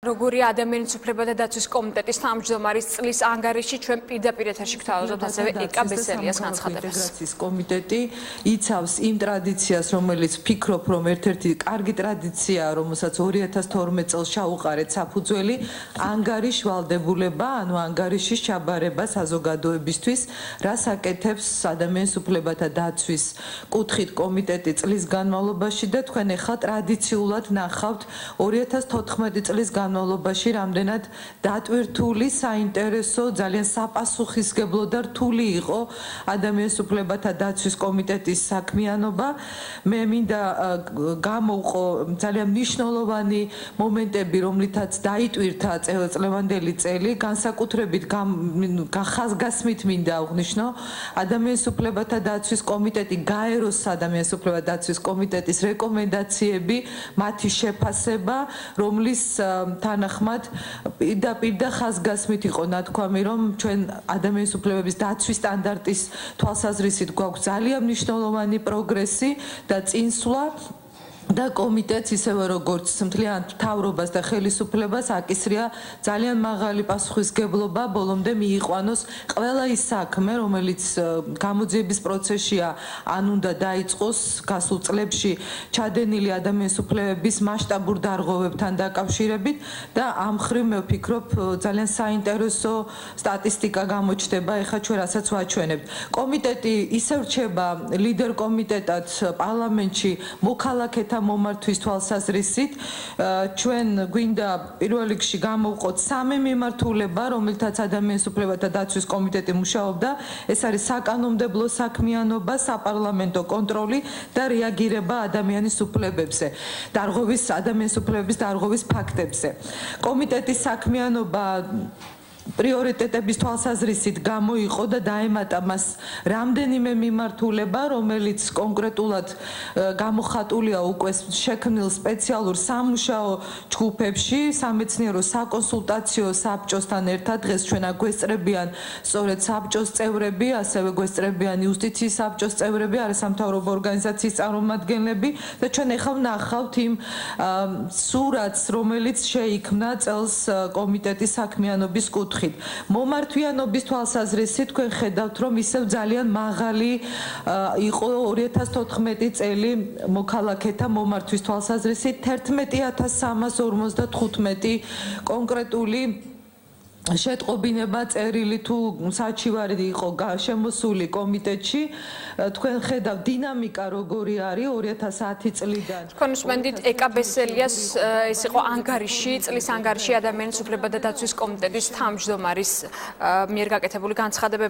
Როგორია ადამიანის უფლებათა დაცვის კომიტეტის თავმჯდომარის წლის ანგარიში ჩვენ პირდაპირ ეთერში გვთავაზობთ ასევე ეკა ბესელიას განცხადებას. ინტეგრაციის კომიტეტი იცავს იმ ტრადიციას, რომელიც ფიქრობ, რომ ერთ-ერთი კარგი ტრადიციაა, რომელსაც 2012 წელს ჩაუყარეთ საფუძველი, ანგარიშ ვალდებულება, ანუ ანგარიშის ჩაბარება საზოგადოებისთვის, რაც აკეთებს ადამიანის უფლებათა დაცვის კუთხით კომიტეტი წლის განმავლობაში და თქვენ ახლა ტრადიციულად ნახავთ 2014 წლის განმავლობაში რამდენად დატვირთული, საინტერესო, ძალიან საპასუხისმგებლო და რთული იყო ადამიანის უფლებათა დაცვის კომიტეტის საქმიანობა. მე მინდა გამოვყო ძალიან მნიშვნელოვანი მომენტები, რომლითაც დაიტვირთა წლევანდელი წელი, განსაკუთრებით ხაზგასმით მინდა აღნიშნო ადამიანის უფლებათა დაცვის კომიტეტი გაეროს ადამიანის უფლებათა დაცვის კომიტეტის რეკომენდაციები, მათი შეფასება, რომლის თანახმად პირდაპირ და ხაზგასმით იყო ნათქვამი, რომ ჩვენ ადამიანის უფლებების დაცვის სტანდარტის თვალსაზრისით გვაქვს ძალიან მნიშვნელოვანი პროგრესი და წინსვლა და კომიტეტს ისევე როგორც მთლიან მთავრობას და ხელისუფლებას აკისრია ძალიან მაღალი პასუხისმგებლობა ბოლომდე მიიყვანოს ყველა ის საქმე, რომელიც გამოძიების პროცესშია ან უნდა დაიწყოს გასულ წლებში ჩადენილი ადამიანის უფლებების მასშტაბურ დარღვევებთან დაკავშირებით და ამ მხრივ მე ვფიქრობ ძალიან საინტერესო სტატისტიკა გამოჩნდება ეხლა ჩვენ რასაც ვაჩვენებთ. კომიტეტი ისევ რჩება ლიდერ კომიტეტად პარლამენტში მოქალაქეთა მომართვის თვალსაზრისით. ჩვენ გვინდა პირველ რიგში გამოვყოთ სამი მიმართულება, რომელთაც ადამიანის უფლებათა დაცვის კომიტეტი მუშაობდა. ეს არის საკანონმდებლო საქმიანობა, საპარლამენტო კონტროლი და რეაგირება ადამიანის უფლებებზე, ადამიანის უფლებების დარღვევის ფაქტებზე. კომიტეტის საქმიანობა პრიორიტეტების თვალსაზრისით გამოიყო და დაემატა მას რამდენიმე მიმართულება, რომელიც კონკრეტულად გამოხატულია უკვე შექმნილ სპეციალურ სამუშაო ჯგუფებში, სამეცნიერო საკონსულტაციო საბჭოსთან ერთად. დღეს ჩვენ გვესწრებიან სწორედ საბჭოს წევრები, ასევე გვესწრებიან იუსტიციის საბჭოს წევრები, არასამთავრობო ორგანიზაციის წარმომადგენლები და ჩვენ ახლა ვნახავთ იმ სურათს, რომელიც შეიქმნა წელს კომიტეტის საქმიანობის კუთხით. მომართვიანობის თვალსაზრისით თქვენ ხედავთ, რომ ისევ ძალიან მაღალი იყო 2014 წელი მოქალაქეთა მომართვის თვალსაზრისით 11355 კონკრეტული შეტყობინება წერილი თუ საჩივარი იყო შემოსული კომიტეტში. თქვენ ხედავთ დინამიკა როგორი არის 2010 წლიდან. თქვენ უსმენთ ეკა ბესელიას ეს იყო ანგარიში, წლის ანგარიში ადამიანის უფლებათა დაცვის კომიტეტის თავმჯდომარის მიერ გაკეთებული განცხადებები.